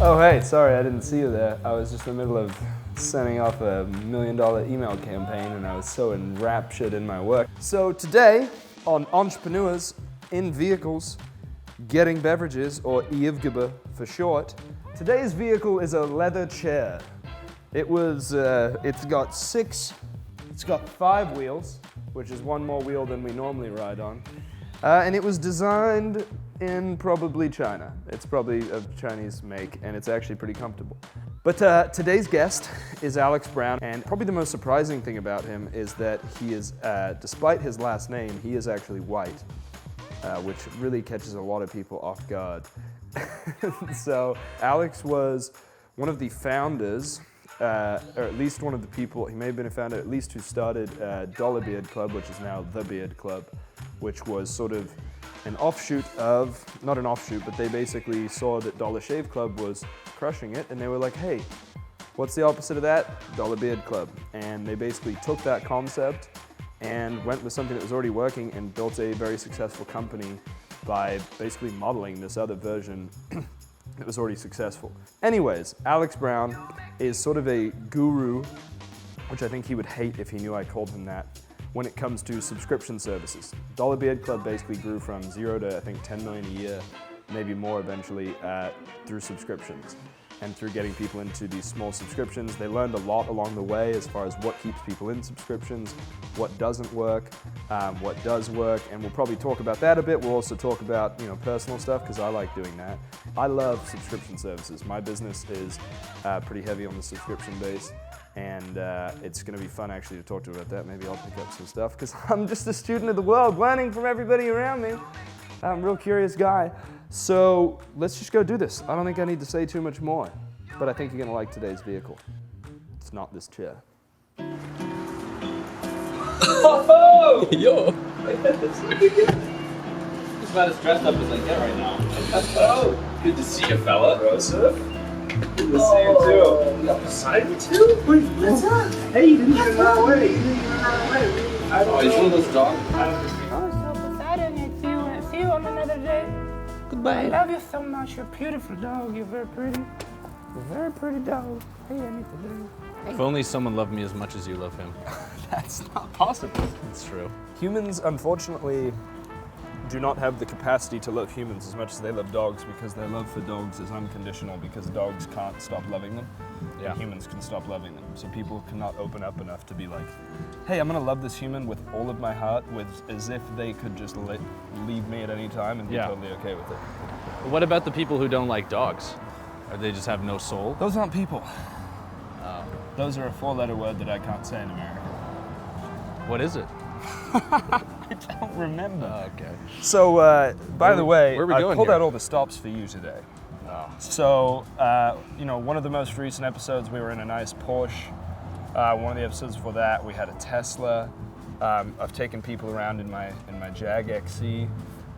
Oh, hey, sorry, I didn't see you there. I was just in the middle of sending off a $1 million email campaign and I was so enraptured in my work. So today, on Entrepreneurs in Vehicles, Getting Beverages, or EVGB for short, today's vehicle is a leather chair. It's got 5 wheels, which is one more wheel than we normally ride on. And it was designed in probably China. It's probably of Chinese make, and it's actually pretty comfortable. But today's guest is Alex Brown, and probably the most surprising thing about him is that he is, despite his last name, he is actually white, which really catches a lot of people off guard. So Alex was one of the founders, or at least one of the people, he may have been a founder at least, who started Dollar Beard Club, which is now The Beard Club, which was sort of an offshoot of, not an offshoot, but they basically saw that Dollar Shave Club was crushing it, and they were like, hey, what's the opposite of that? Dollar Beard Club. And they basically took that concept and went with something that was already working and built a very successful company by basically modeling this other version that was already successful. Anyways, Alex Brown is sort of a guru, which I think he would hate if he knew I called him that, when it comes to subscription services. Dollar Beard Club basically grew from 0 to I think 10 million a year, maybe more eventually, through subscriptions and through getting people into these small subscriptions. They learned a lot along the way as far as what keeps people in subscriptions, what doesn't work, what does work, and we'll probably talk about that a bit. We'll also talk about personal stuff, because I like doing that. I love subscription services. My business is pretty heavy on the subscription base. And it's going to be fun actually to talk to you about that. Maybe I'll pick up some stuff, because I'm just a student of the world, learning from everybody around me. I'm a real curious guy. So let's just go do this. I don't think I need to say too much more, but I think you're going to like today's vehicle. It's not this chair. Oh! Yo! That's about as dressed up as I get right now. Oh! Good to see you, fella. Joseph? Good to see you, too. You got beside me too? Wait, what's up? Hey, you didn't even run away. You He's one of those dogs. Oh, so beside me, see you on another day. Goodbye. I love you so much. You're a beautiful dog. You're very pretty. You're a very pretty dog. Hey, I need to do. If only someone loved me as much as you love him. That's not possible. It's true. Humans, unfortunately, do not have the capacity to love humans as much as they love dogs, because their love for dogs is unconditional, because dogs can't stop loving them, and humans can stop loving them. So people cannot open up enough to be like, hey, I'm gonna love this human with all of my heart, as if they could just leave me at any time and be totally okay with it. What about the people who don't like dogs? Or they just have no soul? Those aren't people. Those are a 4-letter word that I can't say in America. What is it? I don't remember. Okay. So, by the way, where are we I going pulled here? out all the stops for you today. Oh. So, one of the most recent episodes, we were in a nice Porsche. One of the episodes before that, we had a Tesla. I've taken people around in my Jag XC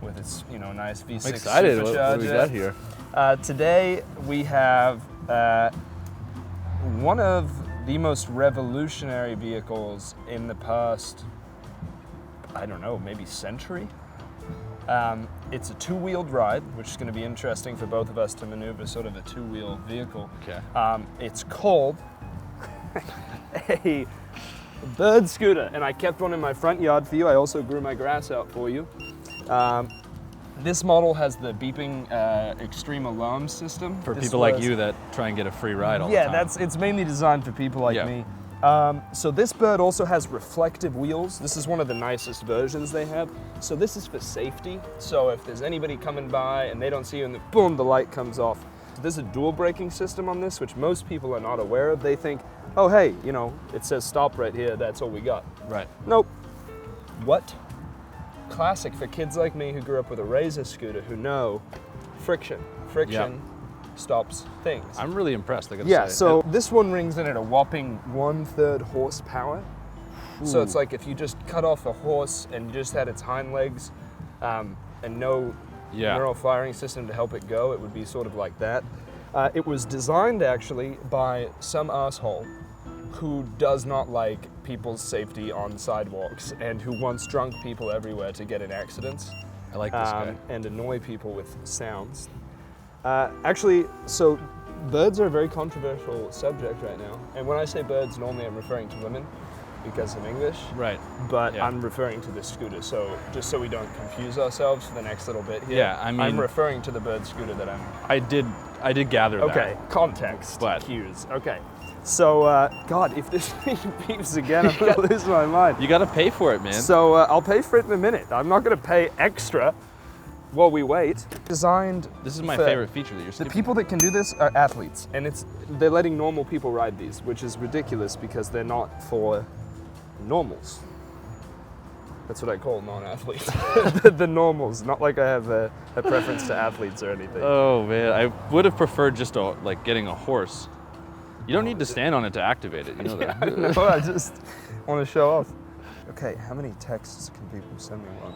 with its nice V6 I'm excited. supercharger. What do we got here? Today we have one of the most revolutionary vehicles in the past, I don't know, maybe century. It's a 2-wheeled ride, which is going to be interesting for both of us to maneuver sort of a 2-wheel vehicle. Okay. It's called a bird scooter, and I kept one in my front yard for you. I also grew my grass out for you. This model has the beeping extreme alarm system. For people like you that try and get a free ride all the time. Yeah, it's mainly designed for people like me. So this bird also has reflective wheels. This is one of the nicest versions they have. So this is for safety. So if there's anybody coming by and they don't see you and boom, the light comes off. There's a dual braking system on this, which most people are not aware of. They think, oh, hey, it says stop right here. That's all we got. Right. Nope. What? Classic for kids like me who grew up with a Razor scooter who know friction. Friction stops things. I'm really impressed, I gotta say. So this one rings in at a whopping 1/3 horsepower. Ooh. So it's like if you just cut off a horse and just had its hind legs and no neural firing system to help it go, it would be sort of like that. It was designed actually by some asshole who does not like people's safety on sidewalks and who wants drunk people everywhere to get in accidents. I like this guy. and annoy people with sounds. Actually, so birds are a very controversial subject right now. And when I say birds, normally I'm referring to women because of English. Right. But Yeah. I'm referring to the scooter. So just so we don't confuse ourselves for the next little bit here. Yeah, I mean, I'm referring to the bird scooter that I'm. I did gather that. Okay, context But- cues. Okay. So, God, if this thing beeps again, I'm gonna lose my mind. You got to pay for it, man. So I'll pay for it in a minute. I'm not gonna pay extra while we wait. Designed. This is my for- favorite feature that you're The skipping. people that can do this are athletes, and they're letting normal people ride these, which is ridiculous because they're not for normals. That's what I call non-athletes. the normals, not like I have a preference to athletes or anything. Oh man, I would have preferred just like getting a horse. You don't need to stand on it to activate it. You know that. No, I just want to show off. Okay, how many texts can people send me one?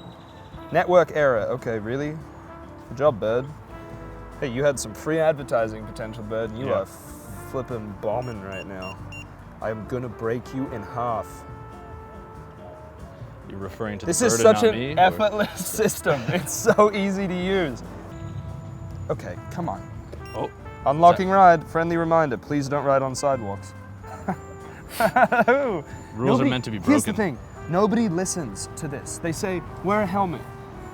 Network error. Okay, really? Good job, Bird. Hey, you had some free advertising potential, Bird, and you Yeah. are flipping bombing right now. I am gonna break you in half. You're referring to This the bird is and such not an me, or- effortless system. It's so easy to use. Okay, come on. Oh, Unlocking ride. Friendly reminder, please don't ride on sidewalks. rules are meant to be broken. Here's the thing. Nobody listens to this. They say, wear a helmet.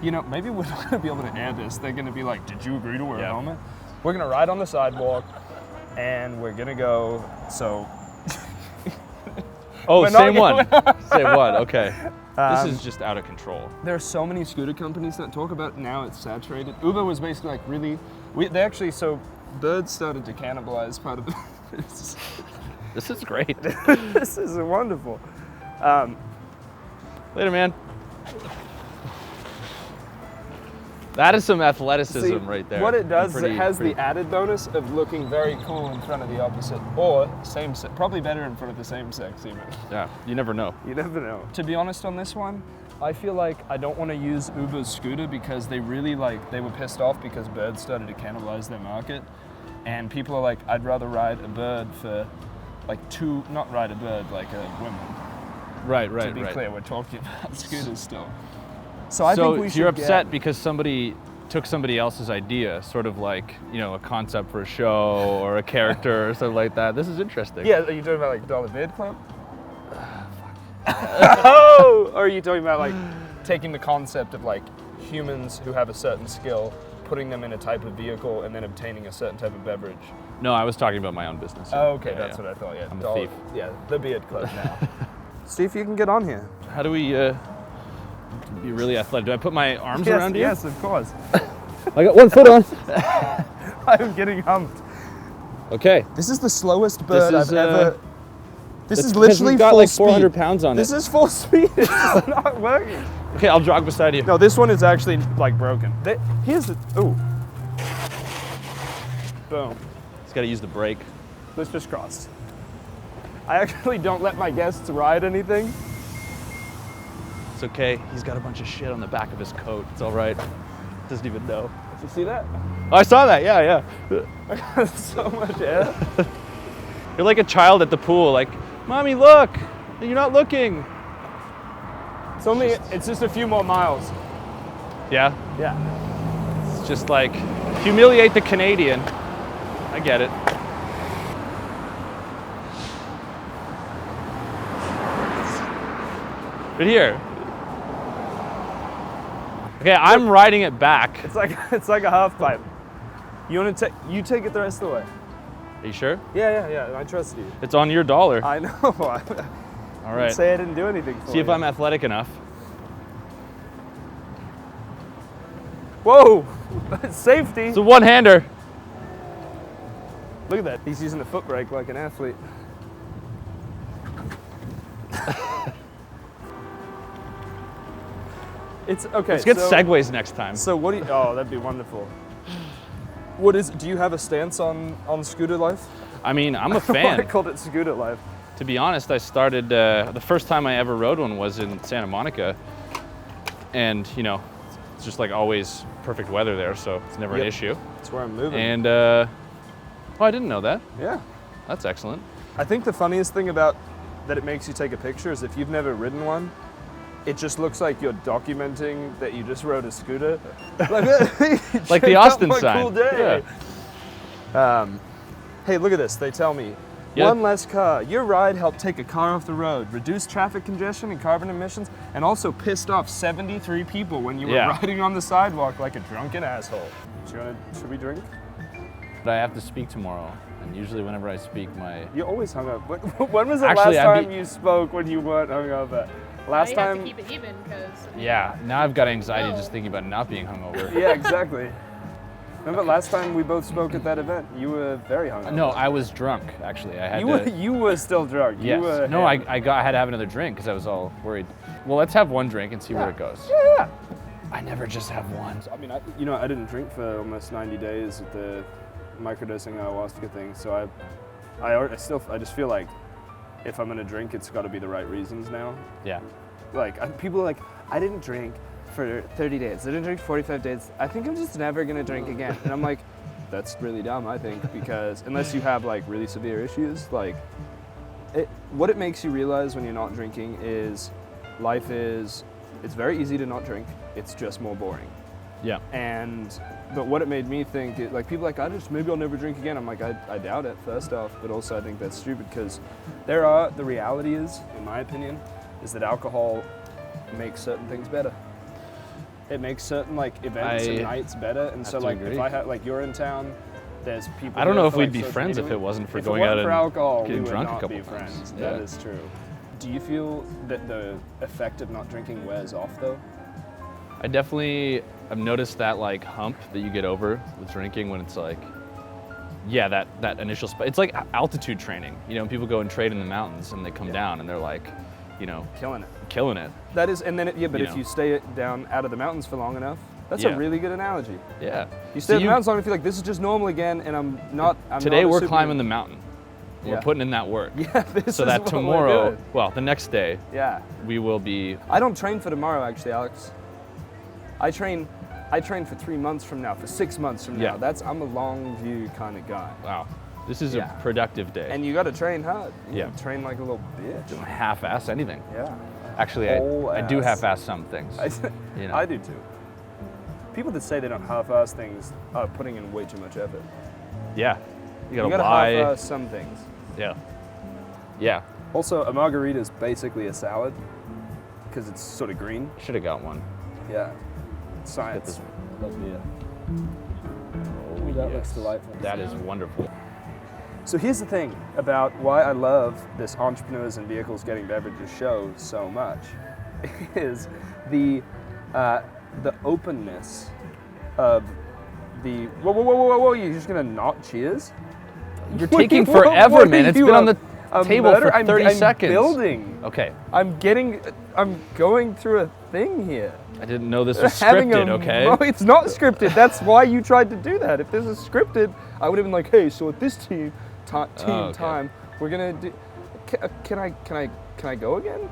You know, maybe we're not going to be able to air this. They're going to be like, did you agree to wear a Yeah. helmet? We're going to ride on the sidewalk, and we're going to go, so... Oh, We're not same gonna- one. Same one. Okay. Um, This is just out of control. There are so many scooter companies that talk about it. Now it's saturated. Uber was basically like really... they actually, so birds started to cannibalize part of the business. This is great. This is wonderful. Later, man. That is some athleticism See, right there. What it does is Pretty- it has pretty- the added bonus of looking very cool in front of the opposite, or same sex. Probably better in front of the same sex even. Yeah, you never know. You never know. To be honest on this one, I feel like I don't want to use Uber's scooter because they really they were pissed off because birds started to cannibalize their market. And people are like, I'd rather ride a bird for not ride a bird like a woman. Right, To right, be right. clear, we're talking about scooters still. So I So think we should you're upset get, because somebody took somebody else's idea, sort of like, a concept for a show or a character or something like that. This is interesting. Yeah, are you talking about like Dollar Beard Club? Oh! Or are you talking about like taking the concept of like humans who have a certain skill, putting them in a type of vehicle, and then obtaining a certain type of beverage? No, I was talking about my own business. Oh, okay, Yeah, that's yeah. what I thought. Yeah, I'm a thief. Yeah, the Beard Club now. See if you can get on here. How do we be really athletic? Do I put my arms Yes, around you? yes, of course. I got one foot on. I'm getting humped. Okay. This is the slowest bird is, I've ever. This That's is because literally we've got full like speed. 400 pounds on This it. is full speed. It's not working. Okay, I'll jog beside you. No, this one is actually like broken. Here's the. Ooh. Boom. Just gotta use the brake. This just crossed. I actually don't let my guests ride anything. It's okay. He's got a bunch of shit on the back of his coat. It's all right. Doesn't even know. Did you see that? Oh, I saw that. Yeah, yeah. I got so much air. You're like a child at the pool. Like, mommy, look. You're not looking. It's just a few more miles. Yeah. Yeah. It's just like humiliate the Canadian. I get it. But here. Okay, I'm riding it back. It's like a half pipe. You take it the rest of the way. Are you sure? Yeah. I trust you. It's on your dollar. I know. All right. Say I didn't do anything for See if you. I'm athletic enough. Whoa! Safety. It's a one-hander. Look at that. He's using the foot brake like an athlete. It's okay. Let's get so, segways next time. So what do you? Oh, that'd be wonderful. Do you have a stance on scooter life? I mean, I'm a I fan. called it scooter life. To be honest, I started, the first time I ever rode one was in Santa Monica. And, it's just like always perfect weather there, so it's never an Yep. issue. That's where I'm moving. And, I didn't know that. Yeah. That's excellent. I think the funniest thing about that it makes you take a picture is if you've never ridden one, it just looks like you're documenting that you just rode a scooter. Like the Austin sign. Cool day. Yeah. Hey, look at this. They tell me, one less car. Your ride helped take a car off the road, reduce traffic congestion and carbon emissions, and also pissed off 73 people when you were riding on the sidewalk like a drunken asshole. Should we drink? But I have to speak tomorrow, and usually whenever I speak, You always hung up. When was the last time you spoke when you weren't hung up? Last time. You have to keep it even because. Yeah, now I've got anxiety just thinking about not being hungover. Yeah, exactly. Remember last time we both spoke at that event? You were very hungover. No, I was drunk, actually. You were still drunk. Yes. I had to have another drink because I was all worried. Well, let's have one drink and see where it goes. Yeah. I never just have one. I mean, I didn't drink for almost 90 days at the microdosing ayahuasca thing, so I just feel like if I'm gonna drink, it's got to be the right reasons now. Yeah. Like people are like, I didn't drink for 30 days. I didn't drink 45 days. I think I'm just never gonna drink again. And I'm like, that's really dumb, I think, because unless you have like really severe issues, like what it makes you realize when you're not drinking is it's very easy to not drink. It's just more boring. Yeah. But what it made me think, like people are like, maybe I'll never drink again. I'm like, I doubt it, first off, but also I think that's stupid because the reality is, in my opinion, is that alcohol makes certain things better. It makes certain like events and nights better. And so like if I had, like you're in town, there's people. I don't know if we'd be friends if it wasn't for going out and alcohol, getting drunk a couple times. friends. That is true. Do you feel that the effect of not drinking wears off though? I definitely have noticed that like hump that you get over with drinking when it's like, that initial spike. It's like altitude training. You know, people go and trade in the mountains and they come down and they're like, killing it. That is, and then if you stay down out of the mountains for long enough, that's a really good analogy. Yeah. You stay in the mountains long enough, you're like, this is just normal again, and today we're climbing the mountain. We're putting in that work. Yeah, so that tomorrow, the next day, we will be. I don't train for tomorrow, actually, Alex. I train for 3 months from now, for 6 months from now. I'm a long view kind of guy. Wow. This is a productive day. And you got to train hard. You train like a little bitch. Don't half-ass anything. Yeah. Actually, I do half-ass some things. I do too. People that say they don't half-ass things are putting in way too much effort. Yeah. You gotta lie. Half-ass some things. Yeah. Yeah. Also, a margarita is basically a salad because it's sort of green. Should have got one. Yeah. Science. That looks delightful. That is wonderful. So here's the thing about why I love this Entrepreneurs and Vehicles Getting Beverages show so much is the openness of the whoa, you're just gonna not cheers? You're taking forever, man. It's been on the table for 30 seconds. I'm building. Okay. I'm going through a thing here. I didn't know this was scripted, okay? No, it's not scripted. That's why you tried to do that. If this was scripted, I would have been like, hey, so at this time, we're gonna do. Can I go again?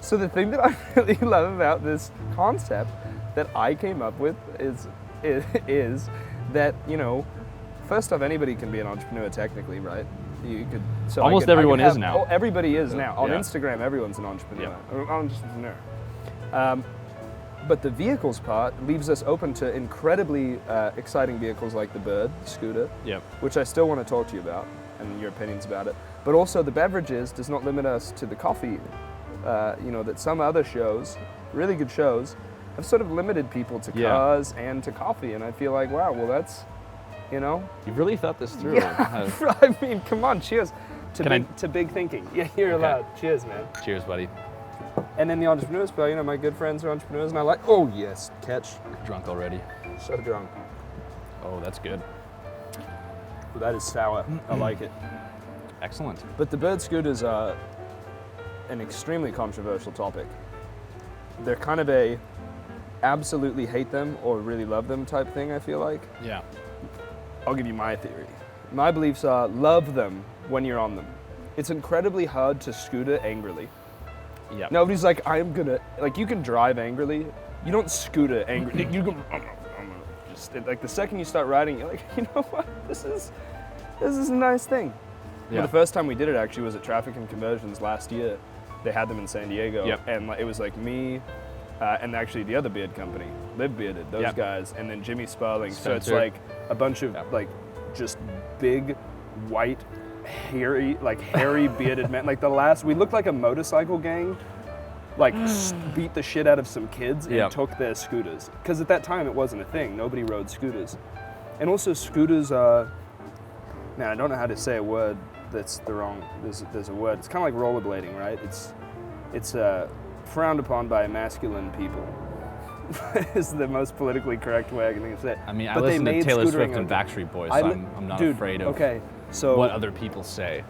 So the thing that I really love about this concept that I came up with is that, first off, anybody can be an entrepreneur technically, right? You could. So almost everyone is now. Everybody is now. On Instagram, everyone's an entrepreneur. But the vehicles part leaves us open to incredibly exciting vehicles like the Bird scooter, which I still want to talk to you about and your opinions about it. But also the beverages does not limit us to the coffee. That some other shows, really good shows, have sort of limited people to cars and to coffee. And I feel like, wow, well that's, You've really thought this through. Yeah, I mean, come on, cheers to big thinking. Yeah, you're allowed. Cheers, man. Cheers, buddy. And then the entrepreneurs part, my good friends are entrepreneurs, and I like, oh yes, catch. Drunk already. So drunk. Oh, that's good. That is sour. I like it. Excellent. But the Bird scooters are an extremely controversial topic. They're kind of a absolutely hate them or really love them type thing, I feel like. Yeah. I'll give you my theory. My beliefs are love them when you're on them. It's incredibly hard to scooter angrily. Yeah. Nobody's like, you can drive angrily. You don't scooter angrily. You go, like the second you start riding, you're like, you know what? This is a nice thing. Yeah. But the first time we did it actually was at Traffic and Conversions last year. They had them in San Diego, Yep. and it was like me, and actually the other beard company, Live Bearded, those Yep. guys, and then Jimmy Sparling. So it's Spencer. like a bunch of Yep. like just big, white, hairy bearded men. Like we looked like a motorcycle gang. Like beat the shit out of some kids and Yep. took their scooters. Because at that time it wasn't a thing. Nobody rode scooters. And also scooters are, man, I don't know how to say a word that's the wrong, there's a word. It's kind of like rollerblading, right? It's frowned upon by masculine people. Is the most politically correct way I can think of it. I mean, I But they listen to made Taylor Swift scootering and a- Backstreet Boys, so I'm not Dude, afraid of okay, so what other people say.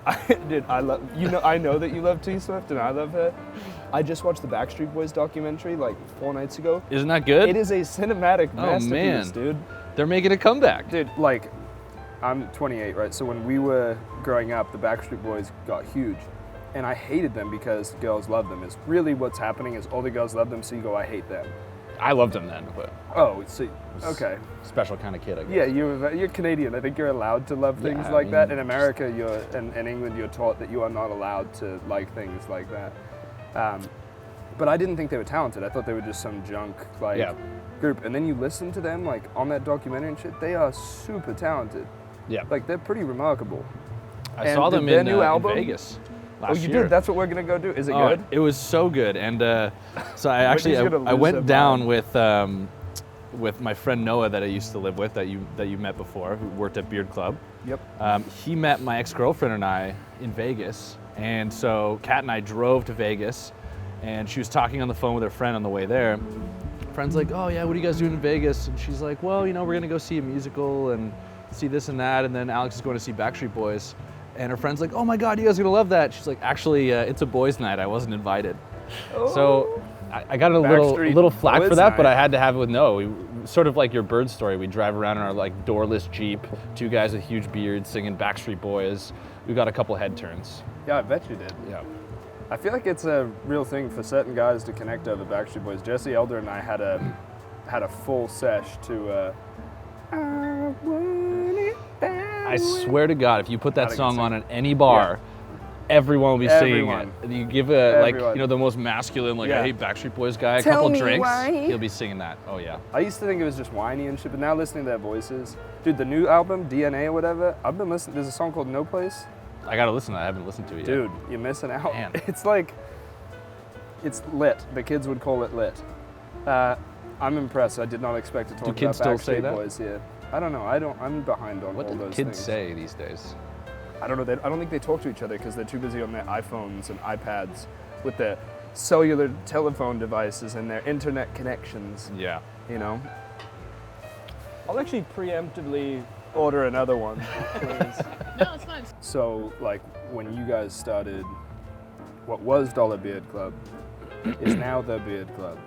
Dude, I love I know that you love T Swift and I love her. I just watched the Backstreet Boys documentary like 4 nights ago. Isn't that good? It is a cinematic Oh, masterpiece, man. dude. They're making a comeback. Dude, like, I'm 28, right? So when we were growing up, the Backstreet Boys got huge. And I hated them because girls love them. Is really what's happening is all the girls love them, so you go, I hate them. I loved them then, but Oh, so, okay. special kind of kid, I guess. Yeah, you're Canadian. I think you're allowed to love things I like mean, that. In America, in England, you're taught that you are not allowed to like things like that. But I didn't think they were talented. I thought they were just some junk Yeah. group. And then you listen to them like on that documentary and shit. They are super talented. Yeah. Like they're pretty remarkable. I and saw them their in, new in album? Vegas Oh, last you year. did? That's what we're gonna go do. Is it Oh, good? It was so good, and so I actually Whitney's gonna I lose her went down mind. with my friend Noah that I used to live with that you met before, who worked at Beard Club. Yep. He met my ex-girlfriend and I in Vegas, and so Kat and I drove to Vegas, and she was talking on the phone with her friend on the way there. Friend's like, "Oh yeah, what are you guys doing in Vegas?" And she's like, "Well, you know, we're gonna go see a musical and see this and that, and then Alex is going to see Backstreet Boys." And her friend's like, "Oh my God, you guys are gonna love that." She's like, "Actually, it's a boys' night. I wasn't invited." So I got a Backstreet little flack for Boys that, but night. I had to have it with Noah. We, sort of like your bird story. We drive around in our like doorless Jeep, 2 guys with huge beards singing Backstreet Boys. We got a couple head turns. Yeah, I bet you did. Yeah. I feel like it's a real thing for certain guys to connect over Backstreet Boys. Jesse Elder and I had a full sesh to. I want it that I swear to God, if you put that Not a good song singer. on at any bar, everyone will be Everyone. singing it. You give a like Everyone. you know the most masculine like Yeah. I hate Backstreet Boys guy, a Tell couple me drinks, why. he'll be singing that. Oh yeah. I used to think it was just whiny and shit, but now listening to their voices, dude, the new album DNA or whatever, I've been listening. There's a song called No Place. I gotta listen to that. I haven't listened to it yet. Dude, you're missing out. Man. It's like, it's lit. The kids would call it lit. I'm impressed. I did not expect to talk Do kids about still say Backstreet that? Boys here. I don't know. I'm behind on What all do those kids things. say these days? I don't know. I don't think they talk to each other because they're too busy on their iPhones and iPads with their cellular telephone devices and their internet connections. Yeah. You know. I'll actually preemptively order another one, please. No, it's fine. So, like, when you guys started, what was Dollar Beard Club is now the Beard Club.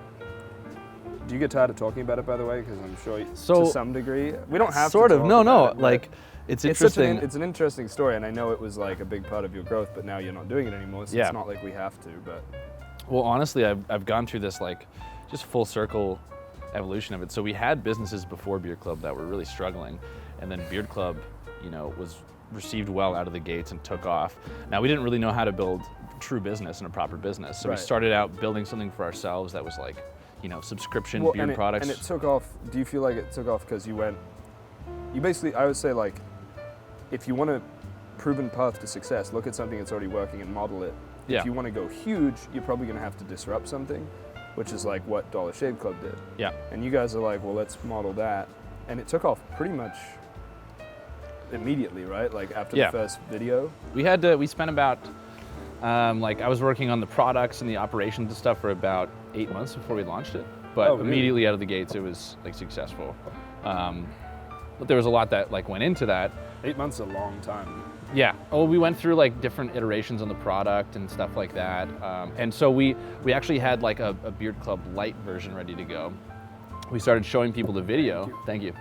Do you get tired of talking about it, by the way? Because I'm sure So- to some degree we don't have Sort to. of. talk No, about no. it, but Like it's it's interesting. it's an interesting story, and I know it was like a big part of your growth, but now you're not doing it anymore, so Yeah. it's not like we have to. But Well, honestly, I've gone through this like just full circle evolution of it. So we had businesses before Beard Club that were really struggling, and then Beard Club, you know, was received well out of the gates and took off. Now we didn't really know how to build true business and a proper business, so Right. we started out building something for ourselves that was like, you know, subscription well, beard products. and it took off. Do you feel like it took off because you basically? I would say like, if you want a proven path to success, look at something that's already working and model it. Yeah. If you want to go huge, you're probably going to have to disrupt something, which is like what Dollar Shave Club did. Yeah. And you guys are like, well, let's model that. And it took off pretty much immediately, right? Like after Yeah. the first video. We spent about, like I was working on the products and the operations and stuff for about 8 months before we launched it. But Oh, really? immediately out of the gates, it was like successful. But there was a lot that like went into that. 8 months is a long time. Yeah. Oh, we went through like different iterations on the product and stuff like that. And so we actually had like a Beard Club Lite version ready to go. We started showing people the video. Thank you.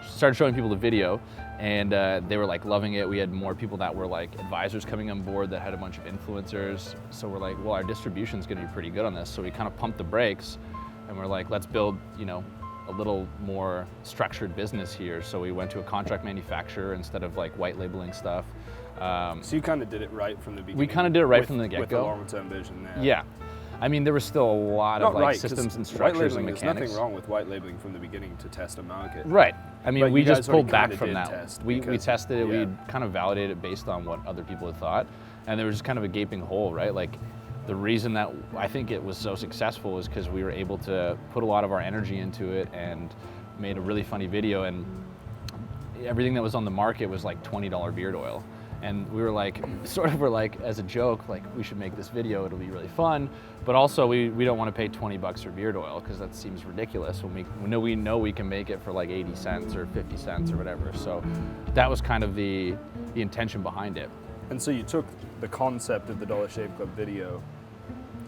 Started showing people the video, and they were like loving it. We had more people that were like advisors coming on board that had a bunch of influencers. So we're like, well, our distribution's gonna be pretty good on this. So we kind of pumped the brakes, and we're like, let's build, you know, a little more structured business here. So we went to a contract manufacturer instead of like white labeling stuff. So you kind of did it right from the beginning. We kind of did it right from the get-go. With a long-term vision there. Yeah. I mean, there was still a lot of like systems and structures and mechanics. There's nothing wrong with white labeling from the beginning to test a market. Right. I mean, But we you guys just pulled already back kinda from did that. test We because- tested it. yeah. We kind of validated it based on what other people had thought, and there was just kind of a gaping hole, right? Like, the reason that I think it was so successful is because we were able to put a lot of our energy into it and made a really funny video, and everything that was on the market was like $20 beard oil. And we were like, as a joke, like, we should make this video, it'll be really fun. But also we don't want to pay 20 bucks for beard oil because that seems ridiculous when we know we can make it for like 80 cents or 50 cents or whatever. So that was kind of the intention behind it. And so you took the concept of the Dollar Shave Club video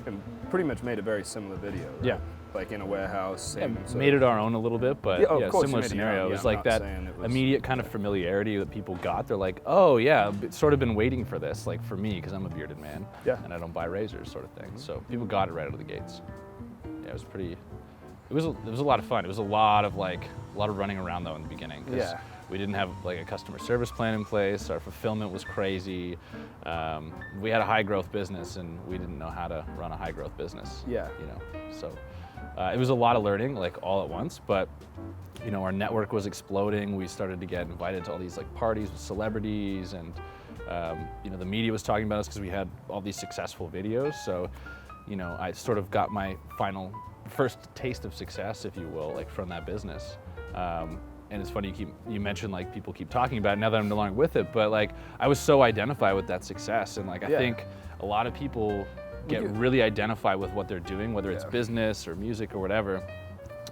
and pretty much made a very similar video, right? Yeah. Like in a warehouse. Yeah, and made it our own a little bit, but Yeah, of course you similar made it your scenario. own. It Yeah, was I'm like not that saying it was- immediate kind of familiarity that people got. They're like, oh yeah, sort of been waiting for this, like for me, because I'm a bearded man, Yeah. and I don't buy razors, sort of thing. So people got it right out of the gates. Yeah, it was pretty. It was a lot of fun. It was a lot of running around though in the beginning. 'Cause Yeah. we didn't have like a customer service plan in place. Our fulfillment was crazy. We had a high growth business, and we didn't know how to run a high growth business. Yeah. You know, so. It was a lot of learning, like all at once, but you know, our network was exploding. We started to get invited to all these like parties with celebrities, and you know, the media was talking about us because we had all these successful videos. So, you know, I sort of got my first taste of success, if you will, like from that business. And it's funny you mentioned like people keep talking about it now that I'm no longer with it, but like I was so identified with that success, and like I think a lot of people get really identified with what they're doing, whether it's business or music or whatever.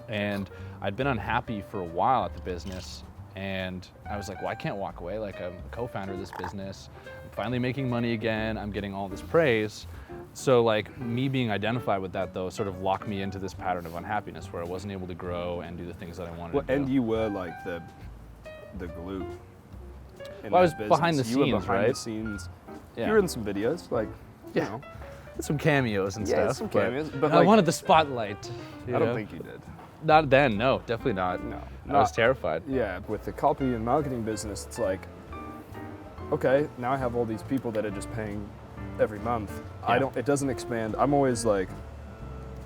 And I'd been unhappy for a while at the business, and I was like, well, I can't walk away. Like, I'm a co-founder of this business. I'm finally making money again. I'm getting all this praise. So like me being identified with that though sort of locked me into this pattern of unhappiness where I wasn't able to grow and do the things that I wanted to do. And you were like the glue. Well, I was behind the You were scenes, behind right? the scenes. Yeah. You were in some videos, like, you know. Some cameos and stuff. some cameos, but I like- wanted the spotlight. I don't think you did. Not then, no, definitely not. No. I was terrified. Yeah, with the copy and marketing business, it's like, okay, now I have all these people that are just paying every month. Yeah. It doesn't expand. I'm always like,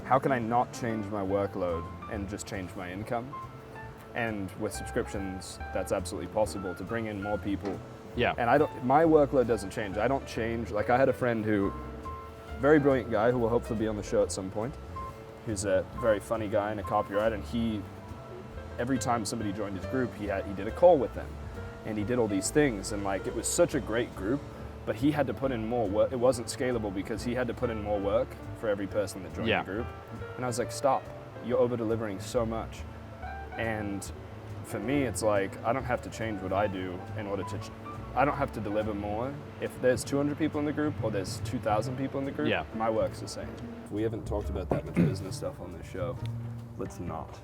how can I not change my workload and just change my income? And with subscriptions, that's absolutely possible to bring in more people. Yeah. And my workload doesn't change. I don't change. Like, I had a friend very brilliant guy who will hopefully be on the show at some point, who's a very funny guy and a copywriter, and every time somebody joined his group, he did a call with them, and he did all these things, and like, it was such a great group, but he had to put in more work. It wasn't scalable because he had to put in more work for every person that joined the group. And I was like, stop, you're over-delivering so much. And for me, it's like, I don't have to change what I do in order to, I don't have to deliver more. If there's 200 people in the group or there's 2,000 people in the group, my work's the same. We haven't talked about that much business stuff on this show. Let's not.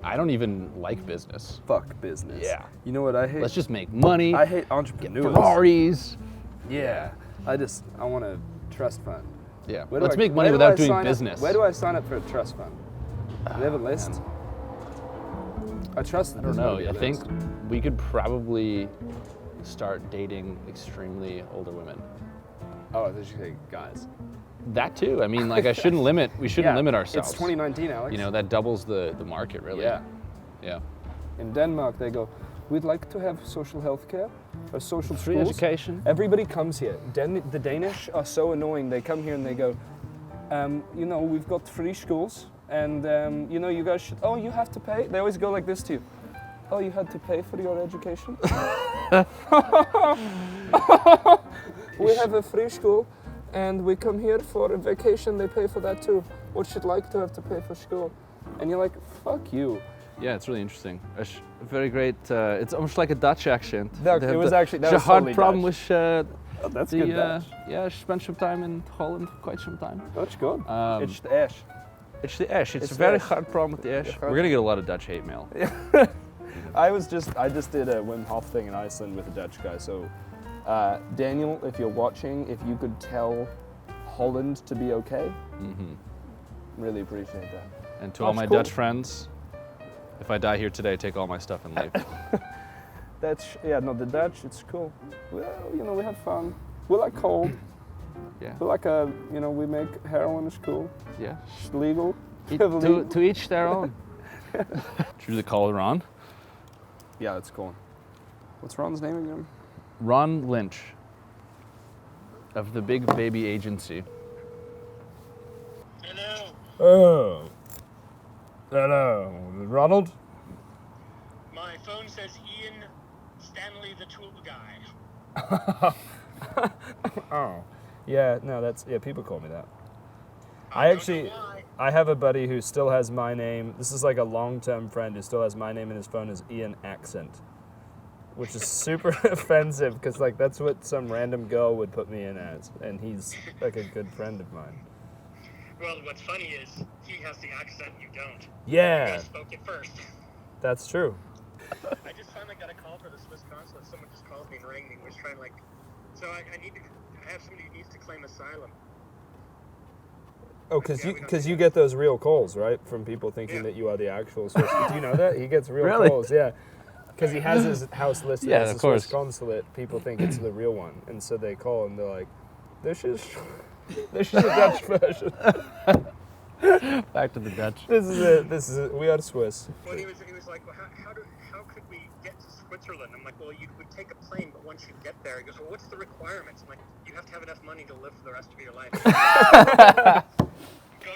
I don't even like business. Fuck business. Yeah. You know what I hate? Let's just make money. I hate entrepreneurs. Ferraris. Yeah. I want a trust fund. Yeah. Where do Let's I- make where money do without I doing sign up- business. Where do I sign up for a trust fund? Do they have a list? I trust that. I don't know. I think we could probably start dating extremely older women. Oh, I thought you say guys. That too. I mean, like, we shouldn't limit ourselves. It's 2019, Alex. You know, that doubles the market, really. Yeah. Yeah. In Denmark, they go, we'd like to have social health care or social Free schools. education. Everybody comes here. The Danish are so annoying. They come here and they go, you know, we've got free schools, and you know, you guys should. Oh, you have to pay. They always go like this to you. Oh, you had to pay for your education. We have a free school, and we come here for a vacation. They pay for that too. Would you like to have to pay for school? And you're like, fuck you. Yeah, it's really interesting. Very great. It's almost like a Dutch accent. That was a hard totally problem Dutch. with That's good Dutch. yeah, I spent some time in Holland, quite some time. That's good. It's the ash. It's the ash. It's It's a very the ash. hard problem with the ash. Yeah, We're gonna get a lot of Dutch hate mail. I just did a Wim Hof thing in Iceland with a Dutch guy. So, Daniel, if you're watching, if you could tell Holland to be okay, really appreciate that. And to all That's my cool. Dutch friends, If I die here today, take all my stuff and leave. The Dutch, it's cool. Well, you know, we have fun. We like cold. Yeah. We like, we make heroin is cool. Yeah. It's legal. To each their own. Should we call Ron? Yeah, that's cool. What's Ron's name again? Ron Lynch of the Big Baby Agency. Hello. Oh. Hello. Ronald? My phone says Ian Stanley the Tool Guy. Oh. Yeah, no, people call me that. I don't know why. I have a buddy who still has my name. This is like a long-term friend who still has my name in his phone as Ian Accent, which is super offensive because like that's what some random girl would put me in as, and he's like a good friend of mine. Well, what's funny is he has the accent, you don't. Yeah. You guys spoke it first. That's true. I just finally got a call for the Swiss consulate. Someone just called me and rang me and was trying so I have somebody who needs to claim asylum. Oh, because you get those real calls, right? From people thinking that you are the actual Swiss. Do you know that? He gets real calls, yeah. Because he has his house listed as a Swiss consulate. People think it's the real one. And so they call and they're like, this is a Dutch version. Back to the Dutch. This is it. We are Swiss. Well, he was like, well, how could we get to Switzerland? I'm like, well, you would take a plane, but once you get there, he goes, well, what's the requirements? I'm like, you have to have enough money to live for the rest of your life. Go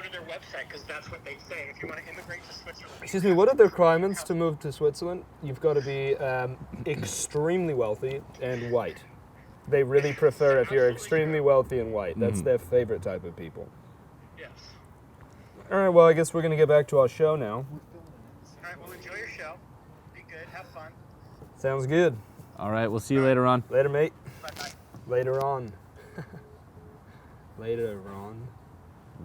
to their website, because that's what they say. If you want to immigrate to Switzerland. Excuse me, what are the requirements to move to Switzerland? You've got to be extremely wealthy and white. They really prefer if you're extremely wealthy and white. That's their favorite type of people. Yes. All right, well, I guess we're going to get back to our show now. All right, well, enjoy your show. Be good. Have fun. Sounds good. All right, we'll see you later on. Later, mate. Bye-bye. Later on. Later on.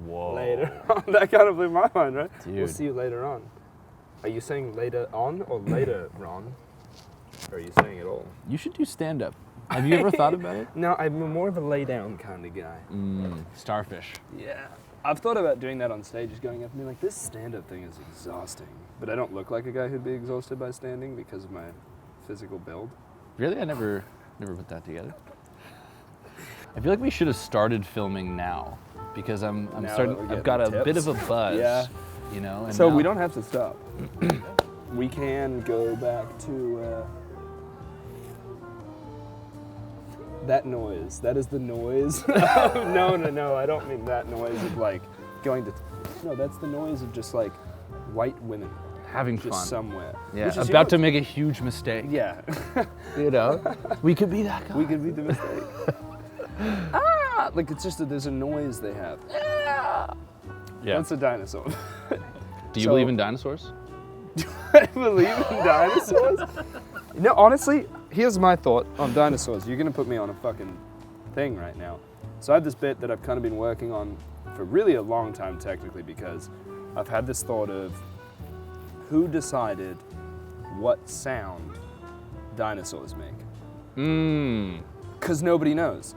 Whoa. Later on. That kind of blew my mind, right? Dude. We'll see you later on. Are you saying later on or later, Ron? Or are you saying it all? You should do stand-up. Have you ever thought about it? No, I'm more of a lay-down kind of guy. Starfish. Yeah. I've thought about doing that on stage, just going up and being like, this stand-up thing is exhausting. But I don't look like a guy who'd be exhausted by standing because of my physical build. Really? I never put that together. I feel like we should have started filming now because I've got a bit of a buzz. Yeah. You know. And so now, we don't have to stop. We can go back to that noise. That is the noise. No, I don't mean that noise of like going to. No, that's the noise of just like white women having just fun somewhere. Yeah, about to make a huge mistake. Yeah. You know, we could be that guy. We could be the mistake. Like it's just that there's a noise they have. Yeah. That's a dinosaur. Do you believe in dinosaurs? Do I believe in dinosaurs? No, honestly, here's my thought on dinosaurs. You're gonna put me on a fucking thing right now. So I have this bit that I've kind of been working on for really a long time technically because I've had this thought of who decided what sound dinosaurs make? Because nobody knows.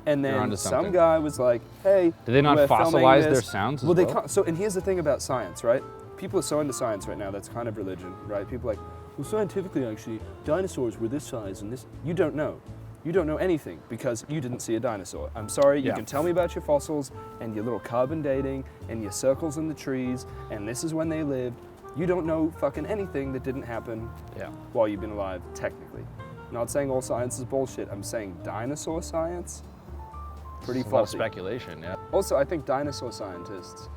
And then some guy was like, hey, do they not fossilize their sounds as well? They can't. So, and here's the thing about science, right? People are so into science right now, that's kind of religion, right? People are like, well, scientifically, actually, dinosaurs were this size and this. You don't know. You don't know anything because you didn't see a dinosaur. I'm sorry, you can tell me about your fossils and your little carbon dating and your circles in the trees and this is when they lived. You don't know fucking anything that didn't happen while you've been alive, technically. I'm not saying all science is bullshit. I'm saying dinosaur science, pretty faulty. A lot of speculation, yeah. Also, I think dinosaur scientists,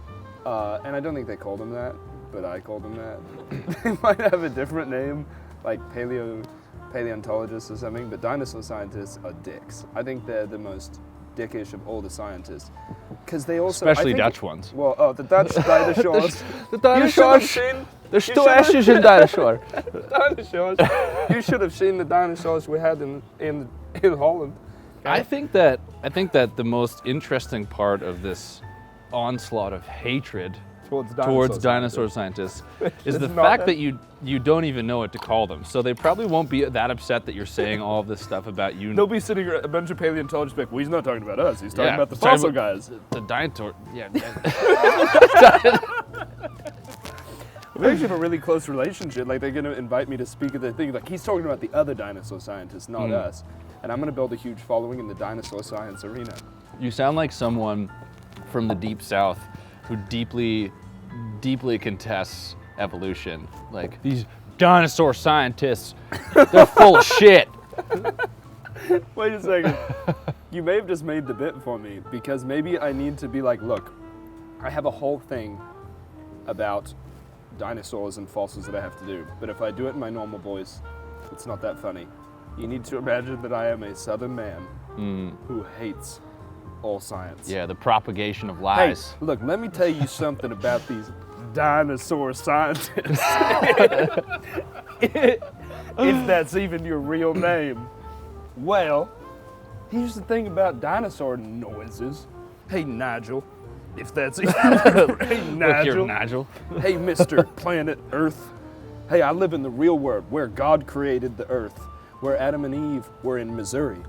and I don't think they call them that, but I call them that. They might have a different name, like paleontologists or something, but dinosaur scientists are dicks. I think they're the most dickish of all the scientists. Because they also... Especially Dutch ones. Well, the Dutch dinosaurs. The dinosaurs. There's two ashes in dinosaur. Dinosaurs. You should have seen the dinosaurs we had in Holland. I think that the most interesting part of this onslaught of hatred towards dinosaur scientists is the fact that you don't even know what to call them. So they probably won't be that upset that you're saying all of this stuff about you. They'll be sitting a bunch of paleontologists like, well, he's not talking about us. He's talking about the fossil guys. The dinosaur. Yeah. We actually have a really close relationship. Like, they're gonna invite me to speak at their thing. Like, he's talking about the other dinosaur scientists, not us. And I'm gonna build a huge following in the dinosaur science arena. You sound like someone from the deep south who deeply contests evolution. Like, these dinosaur scientists, they're full of shit. Wait a second. You may have just made the bit for me, because maybe I need to be like, look, I have a whole thing about dinosaurs and fossils that I have to do, but if I do it in my normal voice, it's not that funny. You need to imagine that I am a southern man who hates all science. Yeah, the propagation of lies. Hey, look, let me tell you something about these dinosaur scientists. If that's even your real name. Well, here's the thing about dinosaur noises. Hey, Nigel, if that's even hey, Nigel. Look here, Nigel. Hey, Mr. Planet Earth. Hey, I live in the real world where God created the earth, where Adam and Eve were in Missouri.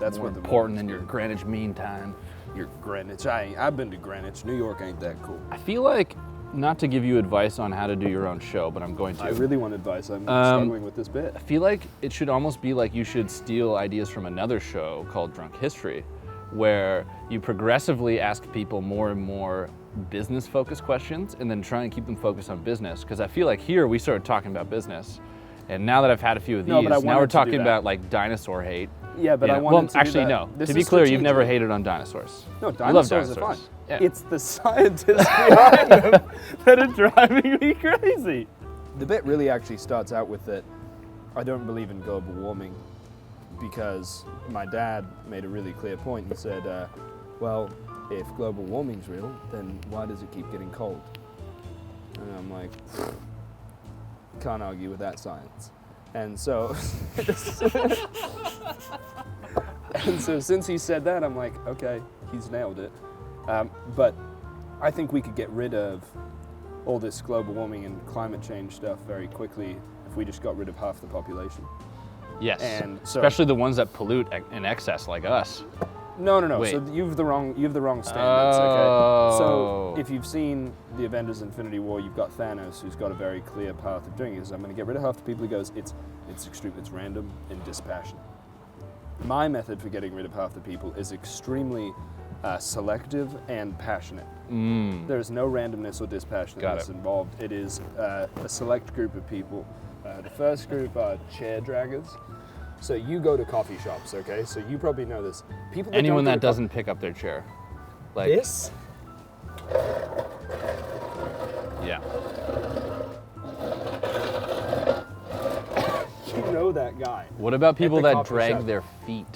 That's More what the important than your Greenwich Mean Time. Your Greenwich. I've been to Greenwich. New York ain't that cool. I feel like, not to give you advice on how to do your own show, but I'm going to. I really want advice. I'm struggling with this bit. I feel like it should almost be like you should steal ideas from another show called Drunk History, where you progressively ask people more and more business-focused questions and then try and keep them focused on business. Because I feel like here we started talking about business, and now that I've had a few of these, now we're talking about like dinosaur hate. Yeah, but I wanted to do actually, that. no. This To be is clear, you've never strategic. hated on dinosaurs. No, You love dinosaurs are fun. dinosaurs. Yeah. It's the scientists behind them that are driving me crazy. The bit really actually starts out with that I don't believe in global warming because my dad made a really clear point and said, well, if global warming's real, then why does it keep getting cold? And I'm like, can't argue with that science. And so, since he said that, I'm like, okay, he's nailed it. But I think we could get rid of all this global warming and climate change stuff very quickly if we just got rid of half the population. Yes, And so, especially the ones that pollute in excess, like us. No. Wait. So you have the wrong standards. Okay. So if you've seen the Avengers: Infinity War, you've got Thanos, who's got a very clear path of doing it. So I'm going to get rid of half the people. He goes, it's extreme, it's random and dispassionate. My method for getting rid of half the people is extremely selective and passionate. There is no randomness or dispassionateness involved. It is a select group of people. The first group are chair draggers. So you go to coffee shops, okay? So you probably know this. People Anyone don't that doesn't pick up their chair. Like this? Yeah. You know that guy. What about people the that coffee drag shop. their feet?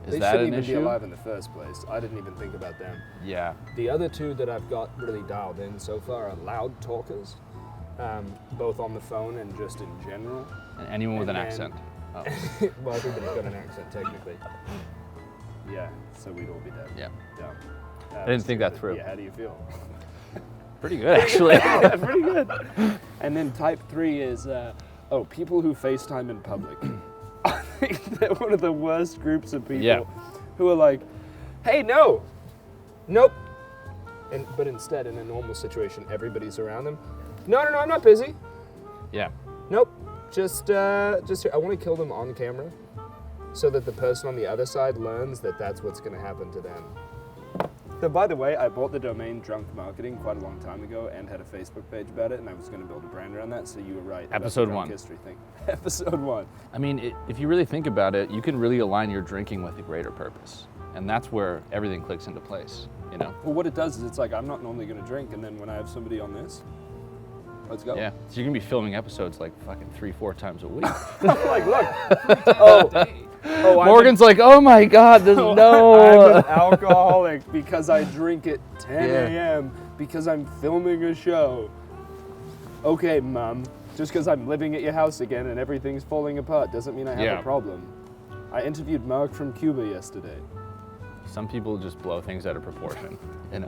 Is They that shouldn't an even be issue? alive in the first place. I didn't even think about them. Yeah. The other two that I've got really dialed in so far are loud talkers, both on the phone and just in general. And anyone with an And accent. Oh. Well, everybody's got an accent technically. Yeah, so we'd all be dead. Yeah. Dumb. I didn't think that through. Yeah, how do you feel? Pretty good, actually. Yeah, pretty good. And then type 3 is, people who FaceTime in public. I think they're one of the worst groups of people who are like, hey, no, nope. But instead, in a normal situation, everybody's around them. No, I'm not busy. Yeah. Nope, just I want to kill them on camera so that the person on the other side learns that that's what's going to happen to them. So by the way, I bought the domain Drunk Marketing quite a long time ago and had a Facebook page about it, and I was going to build a brand around that, so you were right. Episode about the drunk 1. History thing. Episode 1. I mean, if you really think about it, you can really align your drinking with a greater purpose. And that's where everything clicks into place, you know? Well, what it does is it's like, I'm not normally going to drink, and then when I have somebody on this, let's go. Yeah. So you're going to be filming episodes like fucking 3-4 times a week. I'm like, look. Morgan's like, oh my God, there's I'm no. an alcoholic because I drink at 10 Yeah. a.m. because I'm filming a show. Okay, Mom, just because I'm living at your house again and everything's falling apart doesn't mean I have a problem. I interviewed Mark from Cuba yesterday. Some people just blow things out of proportion, you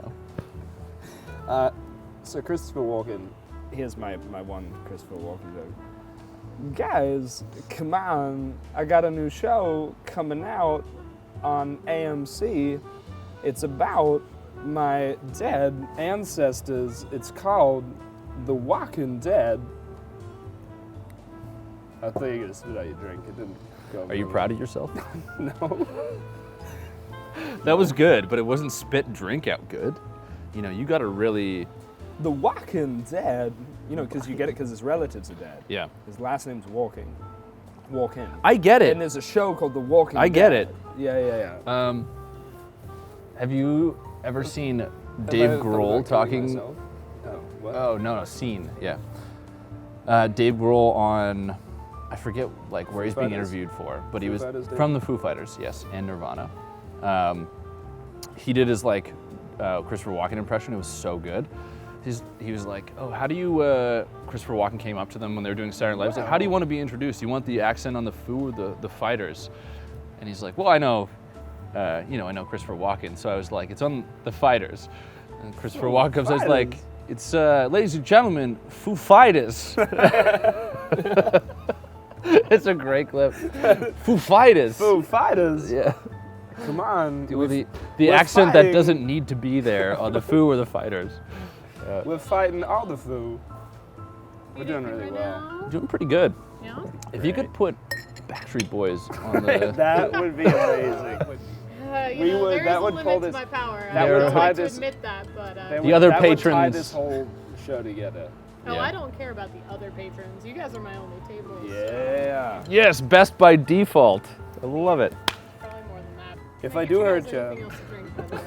know? So Christopher Walken, here's my one Christopher Walken joke. Guys, come on, I got a new show coming out on AMC. It's about my dead ancestors. It's called The Walking Dead. I thought you were gonna spit out your drink. It didn't go. Are you proud of yourself? No. That was good, but it wasn't spit drink out good. You know, you gotta really. The Walking Dead. You know, because you get it because his relatives are dead. Yeah. His last name's Walking. Walk-in. I get it. And there's a show called The Walking Dead. I get it. Yeah. Have you ever seen Dave Grohl talking? Oh, what? Oh no, scene. Yeah. Dave Grohl on, I forget like where he's being interviewed for, but he was from the Foo Fighters, yes, and Nirvana. He did his like Christopher Walken impression. It was so good. He was like, oh, how do you, Christopher Walken came up to them when they were doing Saturday Night Live. He's like, how do you want to be introduced? Do you want the accent on the Foo or the Fighters? And he's like, well, I know, I know Christopher Walken. So I was like, it's on the Fighters. And Christopher Walken comes out, he's like, it's, ladies and gentlemen, Foo Fighters. It's a great clip. Foo Fighters. Foo Fighters? Yeah. Come on. The accent that doesn't need to be there on the Foo or the Fighters. We're fighting all the Foo. We're doing really well. Doing pretty good. Yeah? If you could put Backstreet Boys on the... That would be amazing. That would pull this. My power. That would tie this. Admit that, but the other that patrons. Would tie this whole show together. Oh, Yeah. I don't care about the other patrons. You guys are my only tables. Yeah. Yes, best by default. I love it. Probably more than that. If I do hurt you, Anything else to drink, by the way?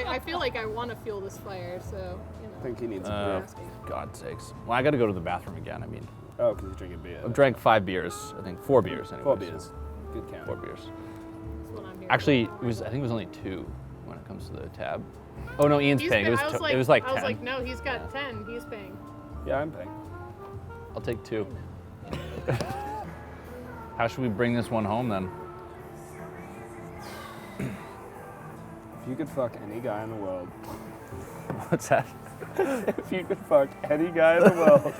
I feel like I want to fuel this fire, so I think he needs a beer. God's sakes. Well, I got to go to the bathroom again. I mean, Oh, because he's drinking beer. I've drank 5 beers. I think 4 beers. Anyway, 4 beers. Good count. 4 beers. That's what I'm here Actually, for. I think it was only 2 when it comes to the tab. Oh no, Ian's paying. I It was like 10. I was like, no, he's got 10. He's paying. Yeah, I'm paying. I'll take 2. How should we bring this one home then? If you could fuck any guy in the world. What's that? If you could fuck any guy in the world.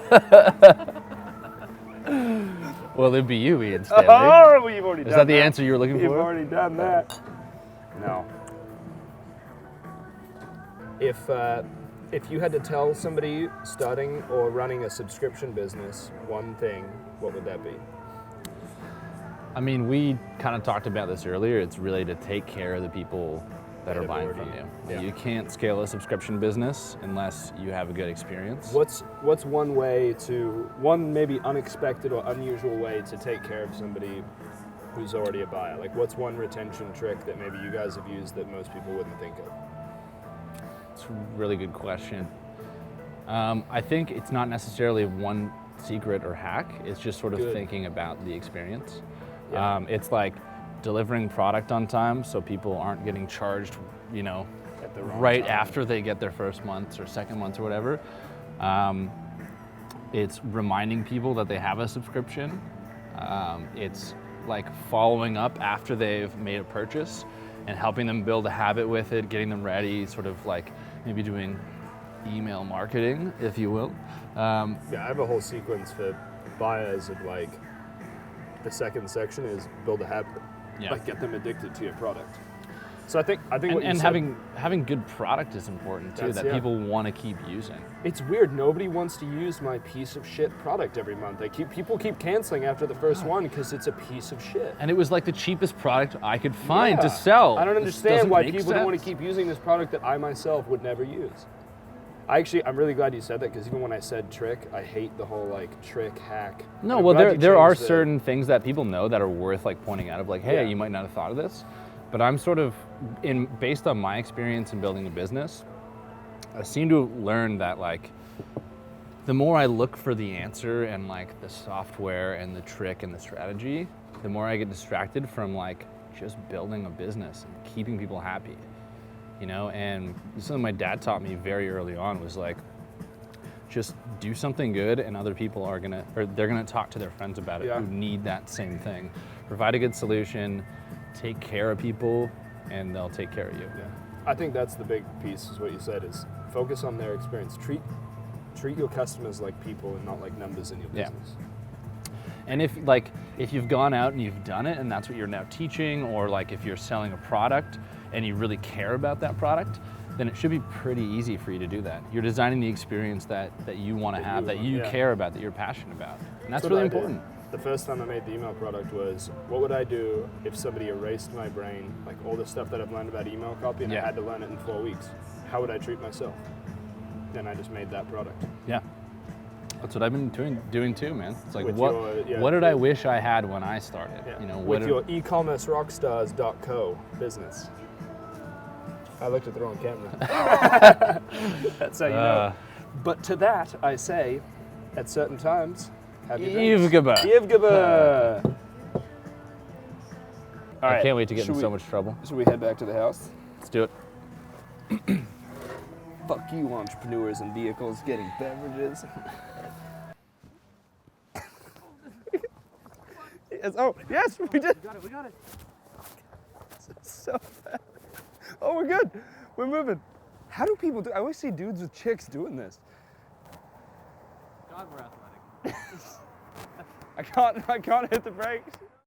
Well, it'd be you, Ian Stanley. Oh, we've already done Is that the answer you were looking We've for? already done that. No. If you had to tell somebody starting or running a subscription business one thing, what would that be? I mean, we kind of talked about this earlier. It's really to take care of the people that are buying from you. Yeah. You can't scale a subscription business unless you have a good experience. What's one maybe unexpected or unusual way to take care of somebody who's already a buyer? Like, what's one retention trick that maybe you guys have used that most people wouldn't think of? It's a really good question. I think it's not necessarily one secret or hack. It's just sort of thinking about the experience. Yeah. It's like delivering product on time so people aren't getting charged, At the wrong right time. after they get their first month or second month or whatever. It's reminding people that they have a subscription. It's like following up after they've made a purchase and helping them build a habit with it, getting them ready, sort of like maybe doing email marketing, if you will. Yeah, I have a whole sequence for buyers of like, the second section is build a habit. Yeah. Like, get them addicted to your product. So I think what you and said, having good product is important too, that people want to keep using. it's weird. Nobody wants to use my piece of shit product every month. People keep canceling after the first one because it's a piece of shit. And it was like the cheapest product I could find Yeah. to sell. I don't This understand doesn't why make people don't want sense. to keep using this product that I myself would never use. I'm really glad you said that, because even when I said trick, I hate the whole like trick hack. No, I'm well, glad you there are changed certain things that people know that are worth like pointing out of like, hey, Yeah. you might not have thought of this. But I'm sort of, based on my experience in building a business, I seem to have learned that like, the more I look for the answer and like the software and the trick and the strategy, the more I get distracted from like just building a business and keeping people happy. And something my dad taught me very early on was like, just do something good and other people they're gonna talk to their friends about it Yeah. who need that same thing. Provide a good solution, take care of people, and they'll take care of you. Yeah. I think that's the big piece, is what you said, is focus on their experience. Treat your customers like people and not like numbers in your Yeah. business. And if you've gone out and you've done it and that's what you're now teaching, or like if you're selling a product and you really care about that product, then it should be pretty easy for you to do that. You're designing the experience that you want to have, that you care about, that you're passionate about. And that's really important. The first time I made the email product was, what would I do if somebody erased my brain, like all the stuff that I've learned about email copy, and I had to learn it in 4 weeks? How would I treat myself? Then I just made that product. Yeah. That's what I've been doing too, man. It's like, what did I wish I had when I started? Yeah. You know, with your e-commerce rockstars.co business. I looked at the wrong camera. That's how you know. But to that, I say, at certain times, Yevgaba. All right. I can't wait to get in so much trouble. Should we head back to the house? Let's do it. Fuck you, entrepreneurs and vehicles getting beverages. Yes, oh, yes, we did. We got it. So fast. Oh, we're good. We're moving. How do people do? I always see dudes with chicks doing this. God, we're athletic. I can't hit the brakes.